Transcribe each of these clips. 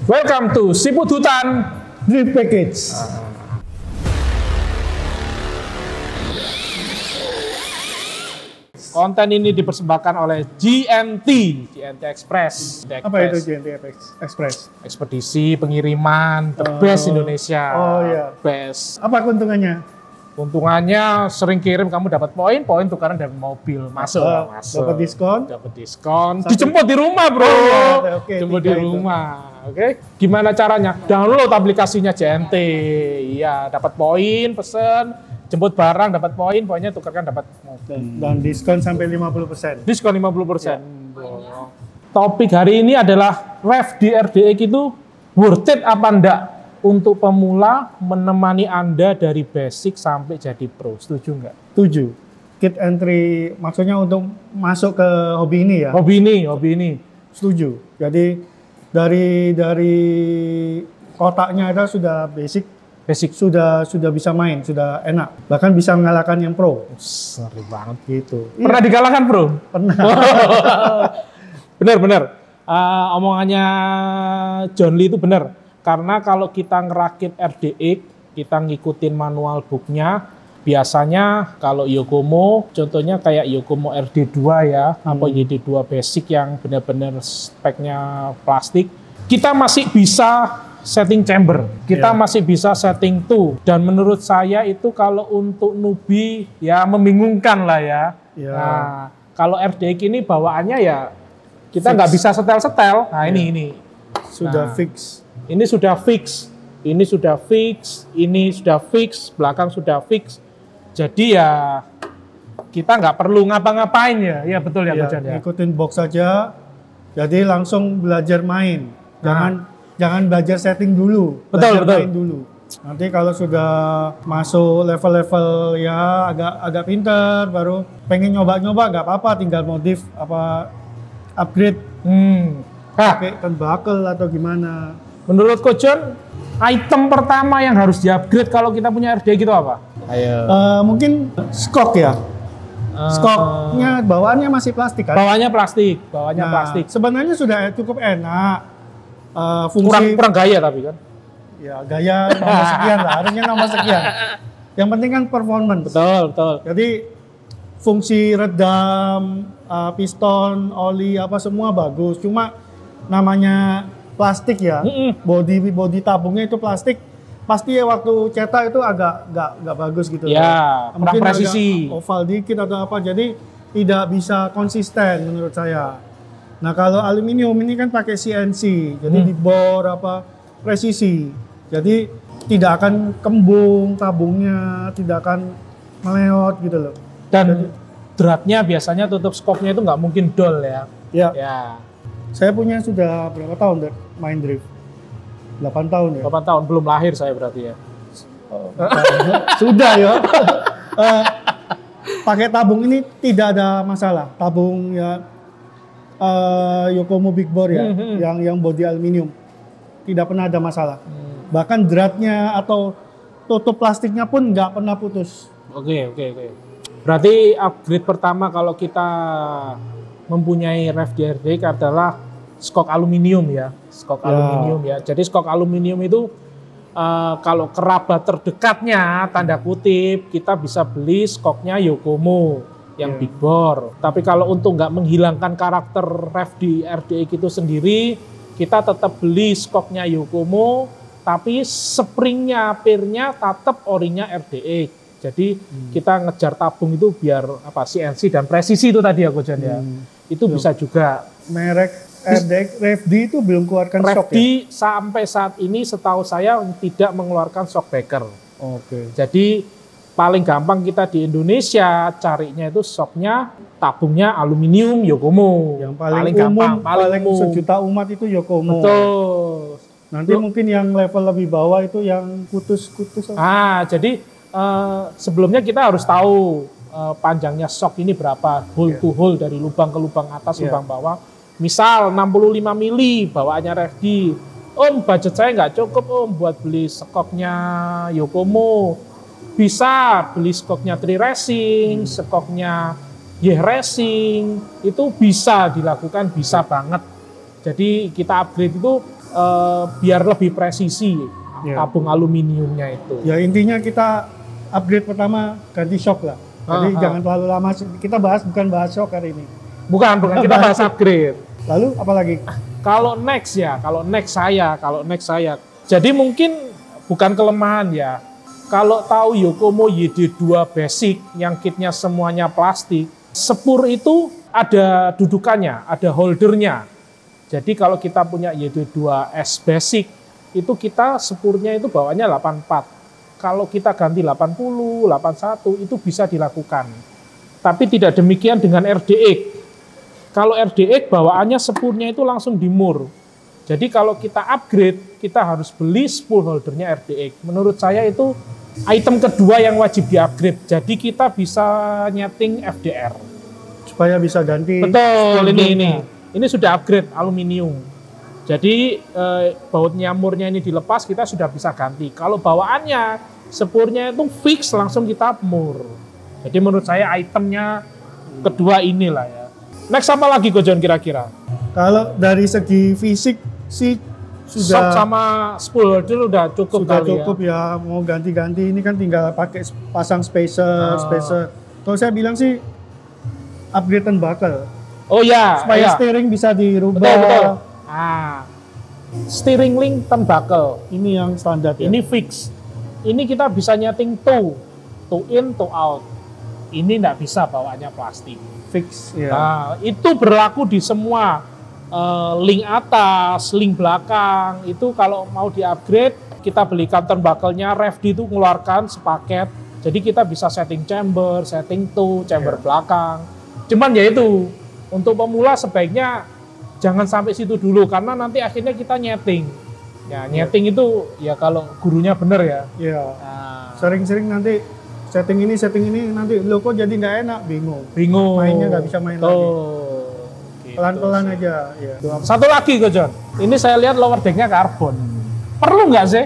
Welcome to Siput Hutan Drift Package. Konten ini dipersembahkan oleh GNT Express. Apa itu GNT Express? Ekspedisi pengiriman the best Indonesia. Oh iya. Best. Apa keuntungannya? Keuntungannya sering kirim kamu dapat poin tukaran dari mobil masuk. Dapat diskon. Dijemput di rumah, Bro. Oke, Jemput di rumah. Oke. Gimana caranya? Download aplikasinya GNT. Iya, dapat poin, pesen, jemput barang, dapat poin, poinnya tukarkan dapat mobil. Dan diskon sampai 50%. Diskon 50%. Ya. Topik hari ini adalah ref di RDX itu worth it apa enggak untuk pemula menemani Anda dari basic sampai jadi pro. Setuju enggak? Setuju. Kit entry maksudnya untuk masuk ke hobi ini ya? Hobi ini. Setuju. Jadi dari kotaknya itu sudah basic sudah bisa main, sudah enak. Bahkan bisa mengalahkan yang pro. Seri banget gitu. Pernah dikalahkan, Bro? Pernah. Benar. Omongannya John Lee itu benar. Karena kalau kita ngerakit RDX, kita ngikutin manual booknya, biasanya kalau Yokomo, contohnya kayak Yokomo RD2 ya, atau YD2 basic yang benar-benar speknya plastik, kita masih bisa setting chamber, kita masih bisa setting tool. Dan menurut saya itu kalau untuk newbie ya membingungkan lah ya. Nah, kalau RDX ini bawaannya ya kita nggak bisa setel-setel. Nah ini sudah fix. Ini sudah fix, belakang sudah fix. Jadi ya kita nggak perlu ngapa-ngapain ya. Iya betul ya, Coach ya. Ikutin box saja. Jadi langsung belajar main. Jangan belajar setting dulu. Betul. Main dulu. Nanti kalau sudah masuk level-level ya agak pinter, baru pengen nyoba-nyoba nggak apa-apa, tinggal modif upgrade. Pakai turnbuckle atau gimana. Menurut Coach John, item pertama yang harus di-upgrade kalau kita punya RDX itu apa? Ayo. Mungkin skok ya. Skoknya bawaannya masih plastik kan? Bawaannya plastik. Sebenarnya sudah cukup enak. Fungsi kurang gaya tapi kan? Ya gaya nomor sekian lah, harusnya nomor sekian. Yang penting kan performance. Betul. Jadi fungsi redam, piston, oli apa semua bagus. Cuma namanya plastik ya, body tabungnya itu plastik, pasti ya waktu cetak itu agak nggak bagus gitu. Ya, mungkin presisi, oval dikit atau apa, jadi tidak bisa konsisten menurut saya. Nah kalau aluminium ini kan pakai CNC, jadi dibor apa presisi, jadi tidak akan kembung tabungnya, tidak akan meleot gitu loh. Dan dratnya biasanya tutup skopnya itu nggak mungkin dol ya. Ya. Saya punya sudah berapa tahun main drift? 8 tahun ya? 8 tahun, belum lahir saya berarti ya? Sudah ya. Pakai tabung ini tidak ada masalah. Tabung ya Yokomo Big Bore ya, yang body aluminium. Tidak pernah ada masalah. Bahkan dratnya atau tutup plastiknya pun nggak pernah putus. Oke. Berarti upgrade pertama kalau kita mempunyai ref di RDX adalah skok aluminium ya. Jadi skok aluminium itu kalau kerabat terdekatnya tanda kutip kita bisa beli skoknya Yokomo yang big bore. Tapi kalau untuk nggak menghilangkan karakter ref di RDX itu sendiri, kita tetap beli skoknya Yokomo, tapi springnya, pirnya tetap orinya RDX. Jadi kita ngejar tabung itu biar CNC dan presisi itu tadi ya Coach ya. Itu bisa juga. Merek RDX REFD itu belum keluarkan shock ya? Sampai saat ini setahu saya tidak mengeluarkan shock breaker. Oke. Jadi paling gampang kita di Indonesia carinya itu shocknya tabungnya aluminium Yokomo. Yang paling umum, sejuta umat itu Yokomo. Betul. Nanti mungkin yang level lebih bawah itu yang kutus-kutus. Jadi sebelumnya kita harus tahu panjangnya shock ini berapa, hole to hole dari lubang ke lubang atas, lubang bawah. Misal 65 mili bawaannya RFD. Om, budget saya nggak cukup Om buat beli skoknya Yokomo. Bisa beli skoknya Tri Racing, skoknya Yeh Racing, itu bisa dilakukan, bisa banget. Jadi kita upgrade itu biar lebih presisi tabung aluminiumnya itu. Ya intinya kita upgrade pertama ganti shock lah. Jadi jangan terlalu lama. Kita bukan bahas shock hari ini. Bukan kita bahas upgrade. Lalu apa lagi? Kalau next saya. Jadi mungkin bukan kelemahan ya. Kalau tahu Yokomo YD2 Basic yang kitnya semuanya plastik, sepur itu ada dudukannya, ada holdernya. Jadi kalau kita punya YD2S Basic, itu kita sepurnya itu bawahnya 84. Kalau kita ganti 80, 81 itu bisa dilakukan. Tapi tidak demikian dengan RDX. Kalau RDX bawaannya sepurnya itu langsung dimur. Jadi kalau kita upgrade, kita harus beli spool holdernya RDX. Menurut saya itu item kedua yang wajib di-upgrade. Jadi kita bisa nyeting FDR. Supaya bisa ganti. Betul, ini sudah upgrade aluminium. Jadi baut nyamurnya ini dilepas, kita sudah bisa ganti. Kalau bawaannya sepurnya itu fix, langsung kita mur. Jadi menurut saya itemnya kedua inilah ya. Next apa lagi Gojon kira-kira? Kalau dari segi fisik sih sudah shock sama spool holder udah cukup sudah kali cukup ya. Mau ganti-ganti ini kan tinggal pakai pasang spacer. Kalau saya bilang sih upgrade buckle. Oh ya, supaya steering bisa dirubah. Betul. Steering link turnbuckle. Ini yang standar ya. Ini fix. Ini kita bisa nyeting toe in, toe out. Ini nggak bisa bawaannya plastik. Fix ya. Nah, itu berlaku di semua link atas, link belakang. Itu kalau mau di-upgrade, kita belikan turnbuckle-nya, RevD itu mengeluarkan sepaket. Jadi kita bisa setting chamber, setting toe, chamber belakang. Cuman ya itu, untuk pemula sebaiknya jangan sampai situ dulu, karena nanti akhirnya kita nyeting. Ya, nyeting itu ya kalau gurunya bener ya. Iya. Sering-sering nanti setting ini nanti lo kok jadi nggak enak, bingung. Mainnya nggak bisa main lagi. Pelan-pelan aja. Ya. Satu lagi Gojon, ini saya lihat lower decknya karbon. Perlu nggak sih?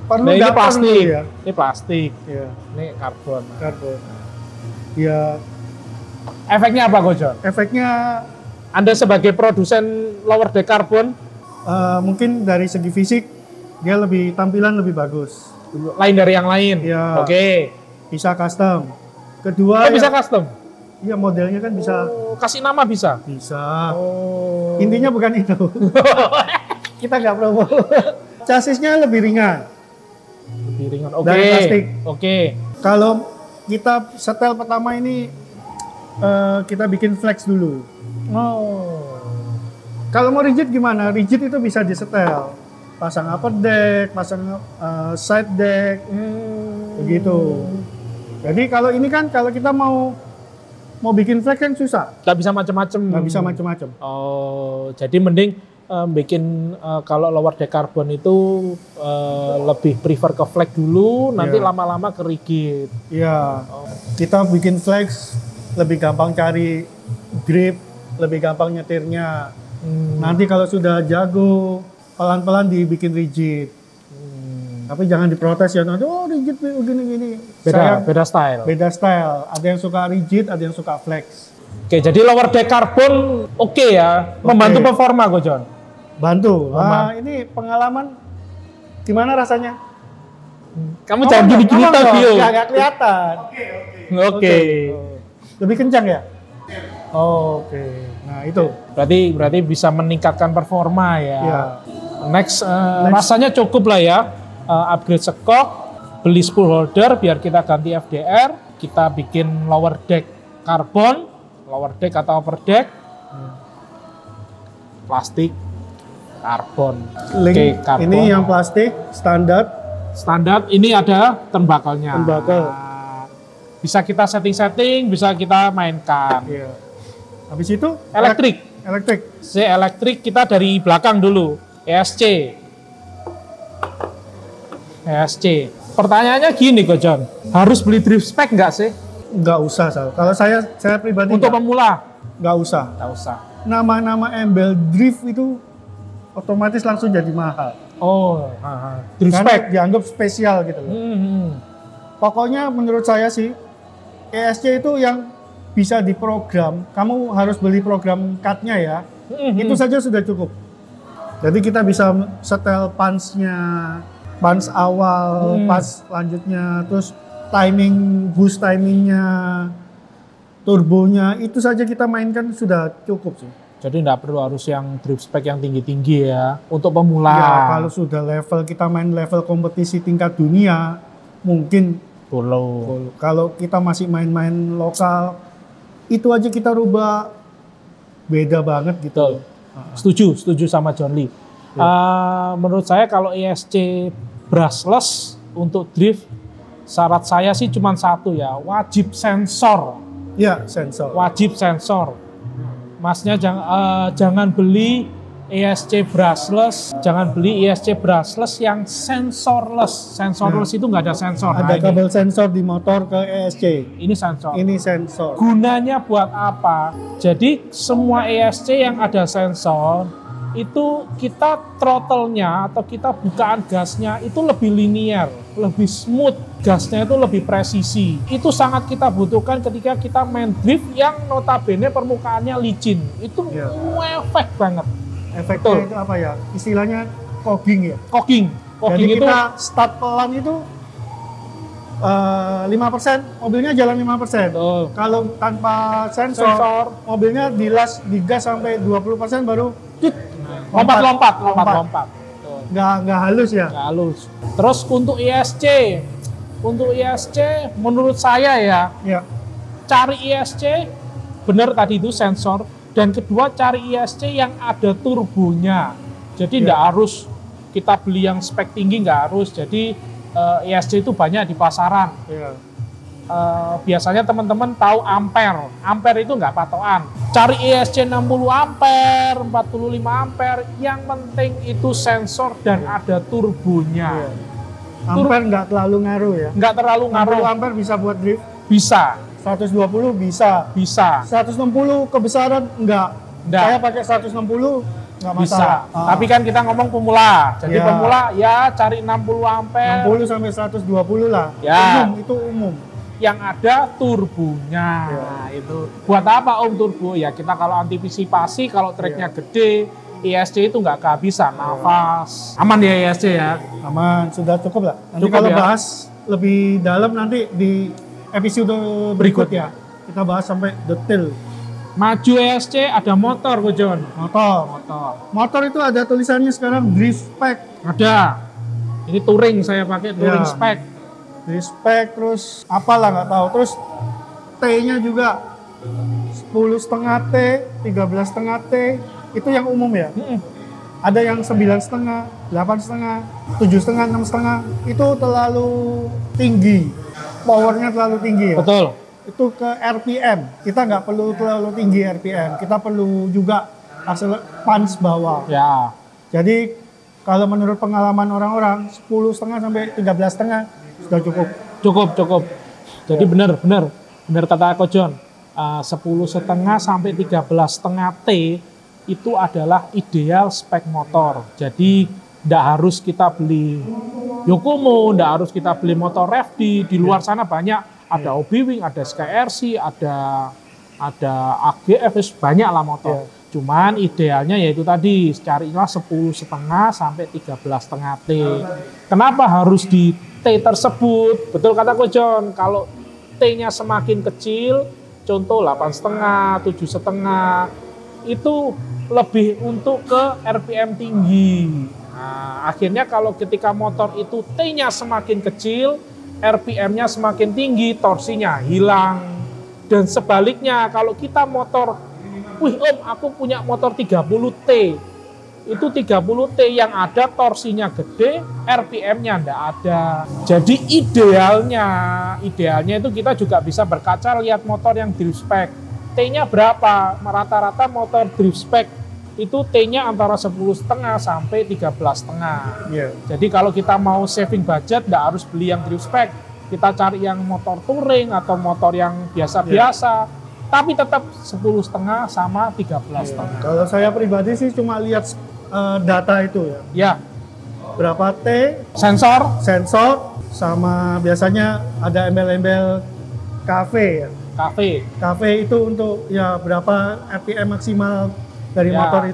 Perlu. Nah, ini plastik. Ya. Ini plastik. Ya. Ini karbon. Ya. Efeknya apa Gojon? Efeknya Anda sebagai produsen lower deck karbon, mungkin dari segi fisik dia tampilan lebih bagus. Lain dari yang lain. Ya. Oke. Bisa custom. Kedua bisa custom. Iya, modelnya kan bisa. Kasih nama bisa. Bisa. Intinya bukan itu. Kita nggak promo. Chassisnya lebih ringan. Lebih ringan. Dari plastik. Oke. Kalau kita setel pertama ini kita bikin flex dulu. Kalau mau rigid gimana? Rigid itu bisa disetel. Pasang upper deck, pasang side deck, begitu. Jadi kalau ini kan kalau kita mau bikin flex kan susah. Nggak bisa macam-macam. Nggak bisa macam-macam. Oh, jadi mending bikin kalau lower deck carbon itu lebih prefer ke flex dulu, nanti lama-lama ke rigid. Iya. Kita bikin flex lebih gampang cari grip, lebih gampang nyetirnya. Nanti kalau sudah jago, pelan-pelan dibikin rigid. Tapi jangan diprotes ya, oh rigid begini-gini. Beda style. Beda style. Ada yang suka rigid, ada yang suka flex. Oke, jadi lower deck carbon oke ya, membantu performa Gojon. Bantu. Ini pengalaman gimana rasanya? Kamu jangan gini-gini tadi yo. Nggak kelihatan. Oke. Lebih kencang ya? Oke. Nah itu. Berarti bisa meningkatkan performa ya. Next. Rasanya cukup lah ya. Upgrade skok, beli spool holder biar kita ganti FDR, kita bikin lower deck karbon, lower deck atau upper deck, plastik, karbon. Karbon. Ini yang plastik standar. Standar. Ini ada turnbuckle-nya. Turnbuckle. Bisa kita setting-setting, bisa kita mainkan. Iya. Habis itu elektrik. Elektrik kita dari belakang dulu. ESC. Pertanyaannya gini Gojon, harus beli drift spec nggak sih? Nggak usah, Sal. Kalau saya pribadi untuk pemula nggak usah. Nama-nama embel drift itu otomatis langsung jadi mahal. Drift spec dianggap spesial gitu loh. Pokoknya menurut saya sih ESC itu yang bisa diprogram. Kamu harus beli program CAD-nya ya. Itu saja sudah cukup. Jadi kita bisa setel punch-nya, punch awal, punch selanjutnya, terus timing, boost timingnya, turbonya, itu saja kita mainkan sudah cukup sih. Jadi nggak perlu harus yang drift spec yang tinggi-tinggi ya, untuk pemula. Ya, kalau sudah level, kita main level kompetisi tingkat dunia, mungkin Polo. kalau kita masih main-main lokal, itu aja kita rubah beda banget gitu. Setuju sama John Lee. Menurut saya kalau ESC brushless untuk drift, syarat saya sih cuma satu ya, wajib sensor. Ya, sensor. Wajib sensor. Masnya jangan beli ESC brushless, yang sensorless. Sensorless itu nggak ada sensor. Ada kabel sensor di motor ke ESC. Ini sensor. Ini sensor. Gunanya buat apa? Jadi semua ESC yang ada sensor itu kita throttle-nya atau kita bukaan gasnya itu lebih linear, lebih smooth, gasnya itu lebih presisi. Itu sangat kita butuhkan ketika kita main drift yang notabene permukaannya licin. Itu efek banget. Efeknya itu apa ya? Istilahnya cogging ya? Cogging Jadi itu kita start pelan itu 5%, mobilnya jalan 5%. Kalau tanpa sensor, mobilnya digas sampai 20% baru lompat. Nggak halus ya? Nggak halus. Terus untuk ISC menurut saya ya, cari ISC benar tadi itu sensor, dan kedua cari ISC yang ada turbonya. Jadi nggak harus kita beli yang spek tinggi, nggak harus. Jadi ISC itu banyak di pasaran. Biasanya teman-teman tahu ampere. Ampere itu nggak patokan. Cari ISC 60 ampere, 45 ampere. Yang penting itu sensor dan ada turbonya. Ampere nggak terlalu ngaruh ya? Nggak terlalu ngaruh. 60 ampere bisa buat drift? Bisa. 120 bisa? Bisa. 160 kebesaran nggak? Saya pakai 160 nggak masalah. Bisa. Tapi kan kita ngomong pemula. Jadi pemula ya cari 60 ampere. 60 sampai 120 lah. Ya. Itu umum. Yang ada turbonya. Itu buat apa turbo? Ya kita kalau antisipasi kalau treknya gede, ISC itu nggak kehabisan nafas. Aman ya ISC ya? Aman, sudah cukup lah. Nanti Cukup kalau ya? bahas lebih dalam nanti di episode berikut ya. Kita bahas sampai detail. Maju ESC ada motor, Ko John. Motor itu ada tulisannya sekarang drift spec. Ada. Ini touring saya pakai touring spec. Drift spec, terus apalah nggak tahu. Terus T-nya juga 10,5 T, 13,5 T. Itu yang umum ya. Ada yang 9,5, 8,5, 7,5, 6,5. Itu terlalu tinggi. Powernya terlalu tinggi ya. Betul. Itu ke RPM. Kita nggak perlu terlalu tinggi RPM. Kita perlu juga punch bawah. Ya. Jadi kalau menurut pengalaman orang-orang 10,5 sampai 13,5 sudah cukup. Cukup. Jadi benar kata Ko John. 10,5 sampai 13,5 T itu adalah ideal spek motor. Jadi tidak harus kita beli Yokomo, tidak harus kita beli motor RFD. Di luar sana banyak, ada OB-Wing, ada SkyRC, ada AGF, banyak lah motor. Cuman idealnya yaitu tadi, carilah 10,5 sampai 13,5 T. Kenapa harus di T tersebut? Betul kata Ko John, kalau T-nya semakin kecil, contoh 8,5, 7,5, itu lebih untuk ke RPM tinggi. Nah, akhirnya kalau ketika motor itu T-nya semakin kecil, RPM-nya semakin tinggi, torsinya hilang. Dan sebaliknya, kalau kita motor, wih om, aku punya motor 30T. Itu 30T yang ada torsinya gede, RPM-nya enggak ada. Jadi idealnya itu kita juga bisa berkaca lihat motor yang drift spec. T-nya berapa? Rata-rata motor drift spec itu T-nya antara 10,5 sampai 13,5. Jadi kalau kita mau saving budget, nggak harus beli yang drift spec. Kita cari yang motor touring atau motor yang biasa-biasa, tapi tetap 10,5 sama 13,5. Kalau saya pribadi sih cuma lihat data itu ya. Berapa T, sensor, sama biasanya ada embel-embel KV ya. KV itu untuk ya berapa RPM maksimal dari motor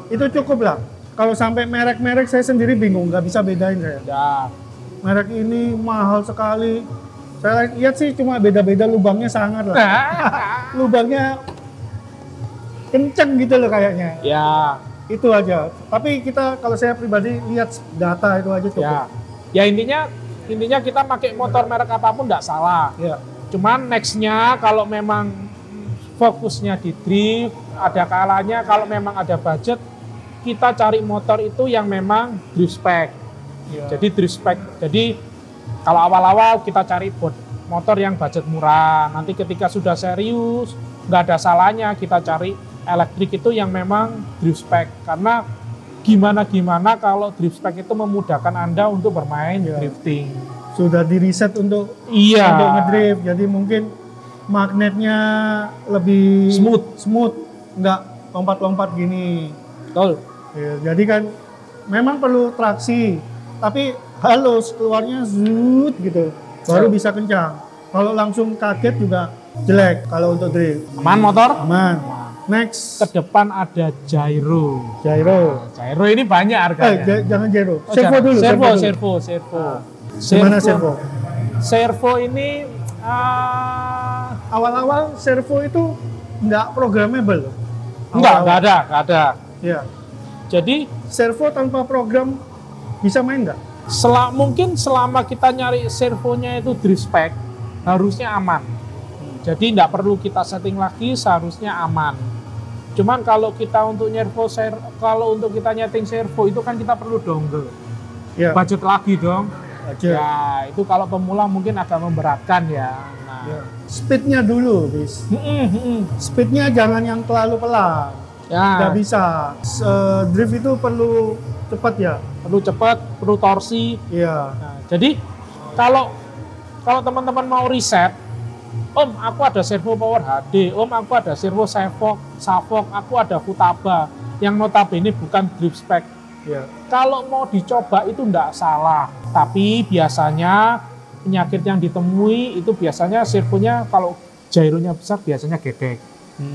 itu cukup lah. kalau sampai merek-merek saya sendiri bingung, nggak bisa bedain saya. Ya. Merek ini mahal sekali. Saya lihat sih cuma beda-beda lubangnya sangat lah. Lubangnya kenceng gitu loh kayaknya. Ya. Itu aja. Tapi kita kalau saya pribadi lihat data itu aja cukup. Ya intinya kita pakai motor merek apapun nggak salah. Ya. Cuman nextnya kalau memang fokusnya di drift, ada kalanya kalau memang ada budget, kita cari motor itu yang memang drift spec. Ya. Jadi drift spec. Jadi kalau awal-awal kita cari motor yang budget murah. Nanti ketika sudah serius, nggak ada salahnya kita cari elektrik itu yang memang drift spec. Karena gimana kalau drift spec itu memudahkan Anda untuk bermain drifting. Sudah di riset untuk ngedrift, jadi mungkin magnetnya lebih smooth, nggak lompat-lompat gini. Betul. Ya, jadi kan memang perlu traksi, tapi halus keluarnya zut gitu, baru bisa kencang. Kalau langsung kaget juga jelek kalau untuk drift. Aman motor? Aman. Next. Ke depan ada gyro. Gyro ini banyak harganya. Jangan gyro. Oh, Servo dulu. Servo. Gimana servo? Servo ini awal-awal servo itu nggak programmable. Nggak ada. Ya. Jadi servo tanpa program bisa main nggak? Mungkin selama kita nyari servonya itu drift spec, harusnya aman. Jadi nggak perlu kita setting lagi, seharusnya aman. Cuman kalau kita untuk kita nyeting servo itu kan kita perlu dongle. Ya. Budget lagi dong. Budget. Ya, itu kalau pemula mungkin agak memberatkan ya. Nah. Ya. Speednya dulu, bis. Speednya jangan yang terlalu pelan. Ya. Nggak bisa. Drift itu perlu cepat ya. Perlu cepat, perlu torsi. Iya. Nah, jadi kalau teman-teman mau riset, Om, aku ada servo Power HD, Om, aku ada servo Savok, aku ada Futaba, yang notabene bukan drift spec. Ya. Kalau mau dicoba itu enggak salah, tapi biasanya penyakit yang ditemui itu biasanya servonya kalau gyronya besar biasanya gedek,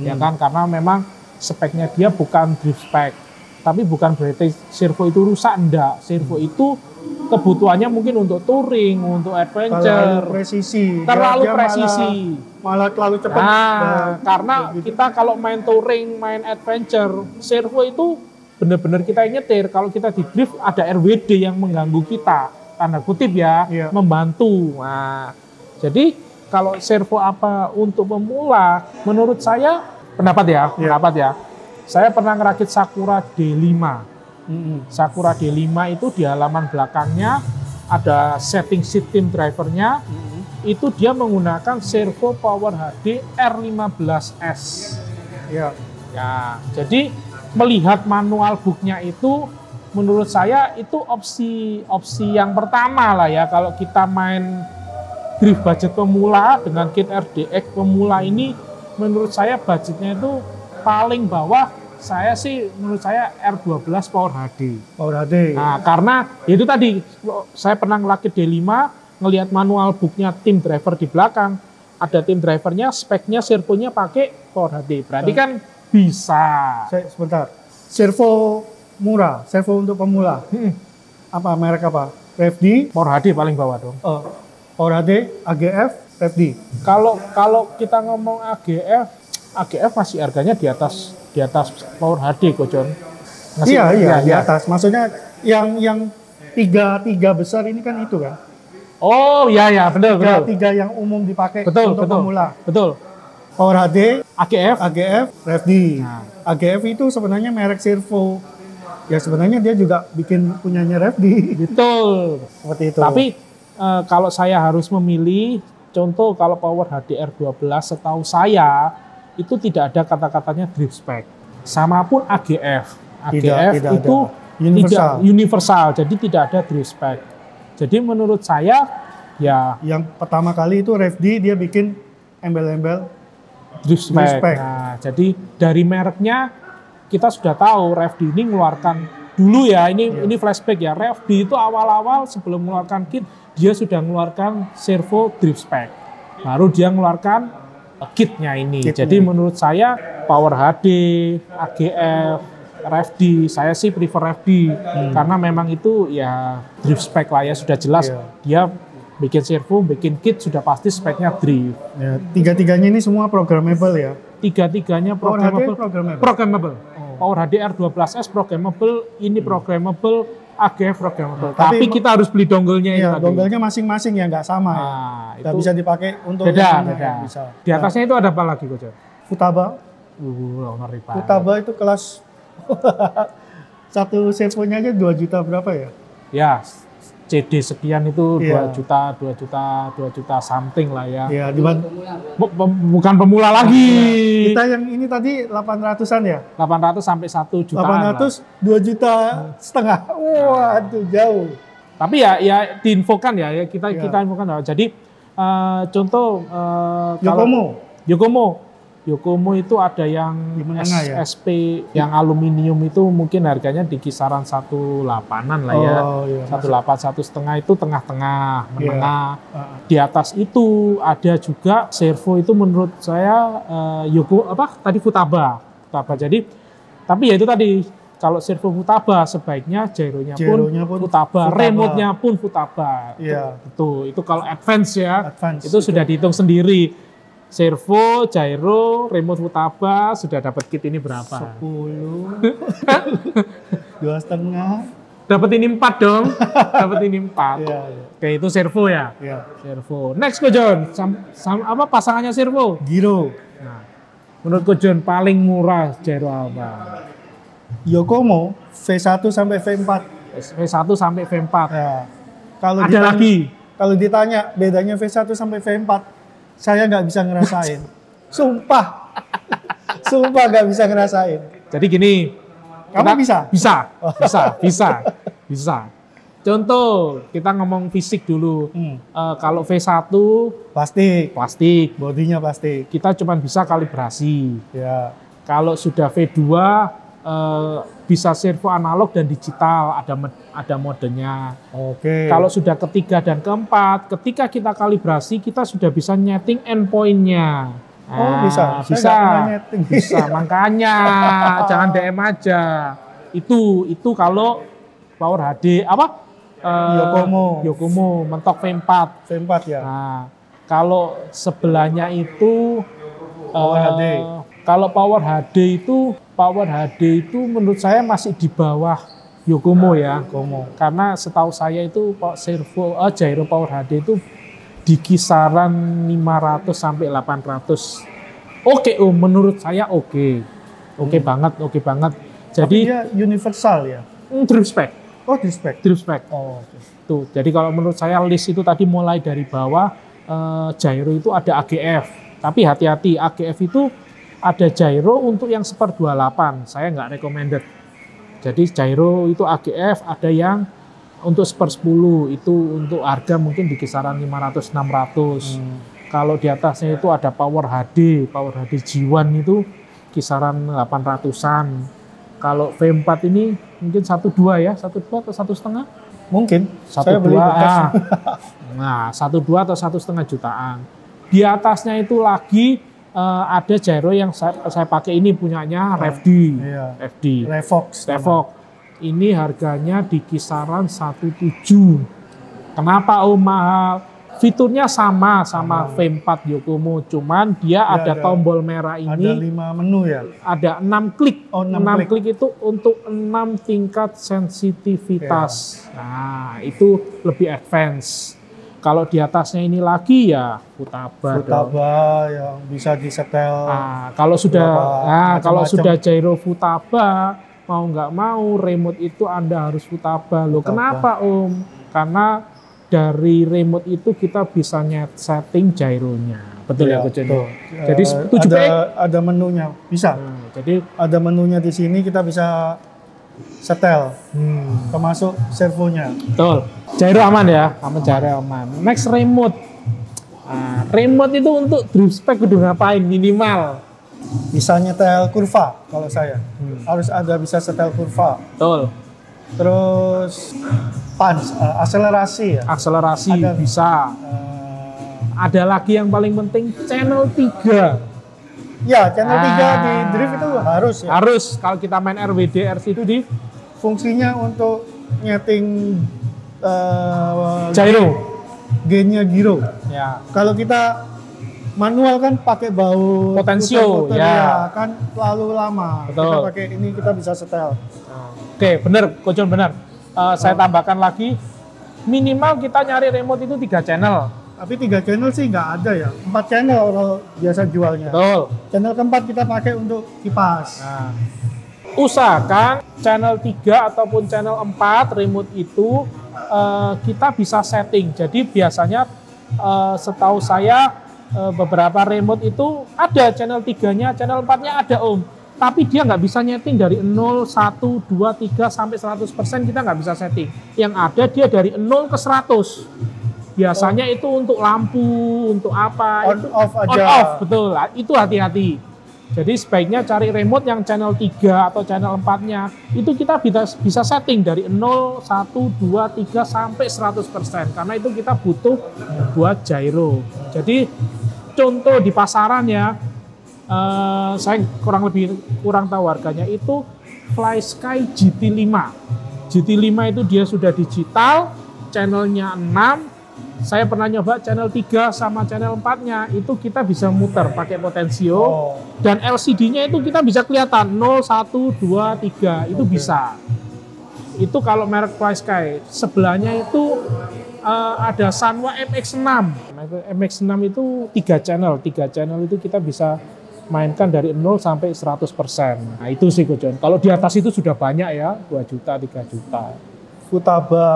ya kan? Karena memang speknya dia bukan drift spec. Tapi bukan berarti servo itu rusak, enggak. Servo itu kebutuhannya mungkin untuk touring, untuk adventure. Terlalu presisi. Malah terlalu cepat. Nah, karena kita kalau main touring, main adventure, servo itu benar-benar kita nyetir. Kalau kita di drift ada RWD yang mengganggu kita, tanda kutip ya, membantu. Nah, jadi kalau servo apa untuk pemula, menurut saya pendapat ya. Saya pernah ngerakit Sakura D5. Sakura D5 itu di halaman belakangnya ada setting system drivernya. Itu dia menggunakan servo Power HD R15S. Ya, jadi melihat manual booknya itu, menurut saya itu opsi yang pertama lah ya. Kalau kita main drift budget pemula dengan kit RDX pemula ini, menurut saya budgetnya itu paling bawah. Menurut saya R12 Power HD. Nah, karena itu tadi saya pernah ngerakit D5, ngelihat manual booknya tim driver di belakang, ada tim drivernya, speknya servonya pakai Power HD. Berarti kan bisa. Sebentar. Servo murah, servo untuk pemula. Apa merek apa? RevD. Power HD paling bawah dong. Power HD, AGF, RevD. Kalau kita ngomong AGF masih harganya di atas Power HD kok, John. Iya, di atas. Maksudnya yang tiga besar ini kan itu kan? Oh, iya, betul. Tiga yang umum dipakai untuk pemula. Betul. Power HD, AGF, RevD. Nah. AGF itu sebenarnya merek servo. Ya sebenarnya dia juga bikin punyanya RevD. Betul. Seperti itu. Tapi kalau saya harus memilih, contoh kalau Power HD R12 setahu saya itu tidak ada kata-katanya drift spec. Sama pun AGF. AGF tidak itu universal, jadi tidak ada drift spec. Jadi menurut saya ya yang pertama kali itu RevD dia bikin embel-embel drift spec. Nah, jadi dari mereknya kita sudah tahu RevD ini mengeluarkan dulu ya, ini flashback ya. RevD itu awal-awal sebelum mengeluarkan kit dia sudah mengeluarkan servo drift spec. Baru dia mengeluarkan kitnya ini. Jadi menurut saya Power HD, AGF, RFD. Saya sih prefer RFD karena memang itu ya drift spec lah ya, sudah jelas dia bikin servo, bikin kit sudah pasti speknya drift. Ya, tiga-tiganya ini semua programmable ya? Tiga-tiganya programmable. Programmable. Power HD R12S programmable, ini programmable, AGF programmable. Tapi kita harus beli dongle-nya iya, itu. Dongle-nya masing-masing ya, nggak sama ya. Nggak bisa dipakai untuk beda. Bisa. Di atasnya itu ada apa lagi, Coach? Futaba. Ngeri banget. Futaba itu kelas satu servonya aja 2 juta berapa ya? Ya, CD sekian itu 2 juta something lah ya. Iya, bukan pemula lagi. Kita yang ini tadi 800-an ya? 800 sampai 1 juta. 800 2 juta setengah. Waduh, jauh. Tapi ya diinfokan ya kita infokan. Jadi contoh Yokomo itu ada yang SP yang aluminium itu mungkin harganya di kisaran 18-an lah ya. 18, 1,5 itu tengah-tengah, menengah. Di atas itu ada juga servo itu menurut saya Futaba. Jadi tapi ya itu tadi kalau servo Futaba sebaiknya gyronya pun Futaba, remote-nya pun Futaba. Iya. Itu kalau advance ya. Itu sudah dihitung sendiri. Servo, gyro, remote Futaba sudah dapat kit ini berapa? 10, 2,5. Dapat ini 4 dong. Dapat ini 4. Iya. Oke, itu servo ya. Iya. Servo. Next Ko John, apa pasangannya servo? Gyro. Nah, menurut Ko John paling murah gyro apa? Yokomo V1 sampai V4. V1 sampai V4. Ya. Kalau ditanya bedanya V1 sampai V4, saya nggak bisa ngerasain. Sumpah nggak bisa ngerasain. Jadi gini. Kamu bisa? Bisa. Contoh, kita ngomong fisik dulu. Kalau V1 plastik. Bodinya plastik. Kita cuma bisa kalibrasi. Ya. Kalau sudah V2 bisa servo analog dan digital, ada modenya. Oke. Kalau sudah ketiga dan keempat, ketika kita kalibrasi kita sudah bisa nyeting endpoint-nya. Bisa. Bisa. Makanya jangan DM aja. Itu kalau Power HD Yokomo mentok V4 ya. Nah, kalau sebelahnya itu Power HD. Kalau Power HD itu menurut saya masih di bawah Yokomo ya. Karena setahu saya itu gyro Power HD itu di kisaran 500 sampai 800. Oke, menurut saya oke. Oke banget. Jadi tapi dia universal ya. Drift spec. Drift spec. Tuh, jadi kalau menurut saya list itu tadi mulai dari bawah gyro itu ada AGF. Tapi hati-hati, AGF itu ada gyro untuk yang 1/28, saya nggak recommended. Jadi gyro itu AGF, ada yang untuk 1/10, itu untuk harga mungkin di kisaran 500-600. Kalau di atasnya itu ada Power HD G1 itu kisaran 800-an. Kalau V4 ini mungkin 1.2 ya, 1.2 atau 1,5? Mungkin, 1.2. Nah, 1.2 atau 1,5 jutaan. Di atasnya itu lagi ada gyro yang saya pakai ini punyanya RFD. Revox. Ini harganya di kisaran 1.7. Kenapa mahal? Fiturnya sama V4 Yokomo, cuman dia ada tombol merah ini. Ada 5 menu ya? Ada 6 klik. 6 klik itu untuk 6 tingkat sensitivitas. Nah, itu lebih advance. Kalau di atasnya ini lagi ya Futaba yang bisa disetel. Kalau sudah gyro Futaba, mau nggak mau remote itu Anda harus Futaba. Loh, kenapa Om? Karena dari remote itu kita bisa setting gyronya. Betul ya, Coach? Jadi 7 ada menunya, bisa. Jadi ada menunya di sini, kita bisa setel, termasuk servonya. Betul. Gyro aman ya, gyro aman. Next remote. Remote itu untuk drift spec udah ngapain minimal? Bisa nyetel kurva kalau saya. Harus ada bisa setel kurva. Betul. Terus akselerasi ya. Akselerasi bisa. Ada lagi yang paling penting channel 3. Ya, channel 3 di drift itu harus ya. Harus kalau kita main RWD RC itu di Fungsinya untuk nyeting gyro. gainnya gyro. Ya. Kalau kita manual kan pakai baut Potensio, puter-puter, ya. kan terlalu lama. Betul. Kita pakai ini kita bisa setel. Oke, benar, Coach John, benar. Saya tambahkan lagi, minimal kita nyari remote itu 3 channel. Tapi 3 channel sih nggak ada ya. 4 channel kalau biasa jualnya. Betul. Channel keempat kita pakai untuk kipas. Nah, usahakan channel 3 ataupun channel 4 remote itu kita bisa setting. Jadi biasanya setahu saya beberapa remote itu ada channel 3-nya, channel 4-nya ada Om. Tapi dia nggak bisa nyeting dari 0, 1, 2, 3 sampai 100% kita nggak bisa setting. Yang ada dia dari 0 ke 100. Biasanya itu untuk lampu, untuk apa? On itu, off aja. On off, betul. Itu hati-hati. Jadi sebaiknya cari remote yang channel 3 atau channel 4-nya. Itu kita bisa setting dari 0, 1, 2, 3 sampai 100%. Karena itu kita butuh buat gyro. Jadi contoh di pasaran ya, saya kurang tahu harganya, itu FlySky GT5. GT5 itu dia sudah digital, channelnya 6. Saya pernah nyoba channel 3 sama channel 4-nya, itu kita bisa muter pakai potensio. Dan LCD-nya itu kita bisa kelihatan 0, 1, 2, 3, itu bisa. Itu kalau merek FlySky. Sebelahnya itu ada Sanwa MX6. MX6 itu 3 channel. 3 channel itu kita bisa mainkan dari 0 sampai 100%. Nah itu sih Coach John. Kalau di atas itu sudah banyak ya, 2 juta, 3 juta. Futaba.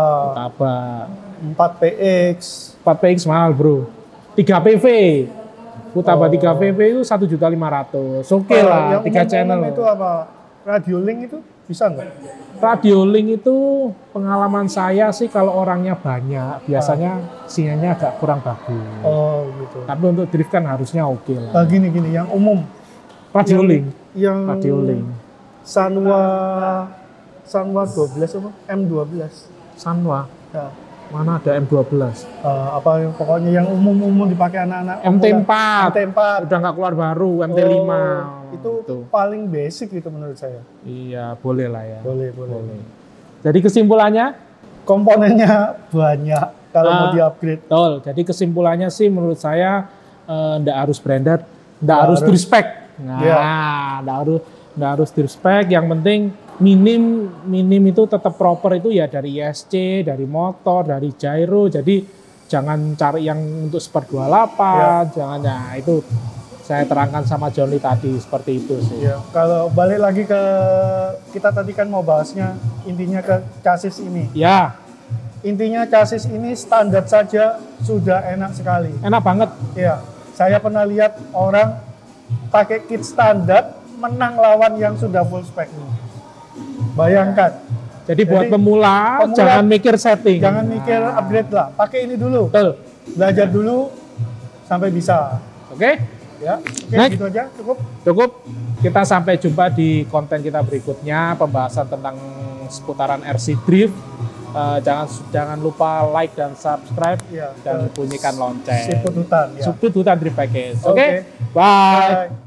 4PX. 4PX mahal bro. 3PV. Futaba 3PV itu 1.500.000. Oke lah, 3 channel. Itu apa? Radio link itu bisa nggak? Radio link itu pengalaman saya sih kalau orangnya banyak, biasanya sinyalnya agak kurang bagus. Oh gitu. Tapi untuk drift kan harusnya oke lah. Gini, yang umum. Radio link. Yang Radio link. Sanwa 12 apa? M12. Sanwa. Ya. Mana ada M12? Pokoknya yang umum dipakai anak-anak. MT4. Udah nggak keluar baru, MT5. Itu paling basic itu menurut saya. Iya, boleh lah ya. Boleh. Jadi kesimpulannya? Komponennya banyak kalau mau di-upgrade. Betul. Jadi kesimpulannya sih menurut saya nggak harus branded, nggak harus respect. Nah, nggak harus respect. Yang penting minim itu tetap proper itu ya dari ISC, dari motor, dari gyro. Jadi jangan cari yang untuk Super 28, jangan ya itu saya terangkan sama Johnny tadi seperti itu sih. Ya, kalau balik lagi ke kita tadi kan mau bahasnya intinya ke chassis ini. Ya. Intinya chassis ini standar saja sudah enak sekali. Enak banget. Iya. Saya pernah lihat orang pakai kit standar menang lawan yang sudah full spec. Bayangkan. Jadi buat pemula jangan mikir setting. Jangan mikir upgrade lah. Pakai ini dulu. Betul. Belajar dulu sampai bisa. Oke? Ya. Oke, gitu aja. Cukup. Kita sampai jumpa di konten kita berikutnya, pembahasan tentang seputaran RC Drift. Jangan lupa like dan subscribe dan bunyikan lonceng. Siput Hutan. Siput Hutan Drift Package. Oke? Bye.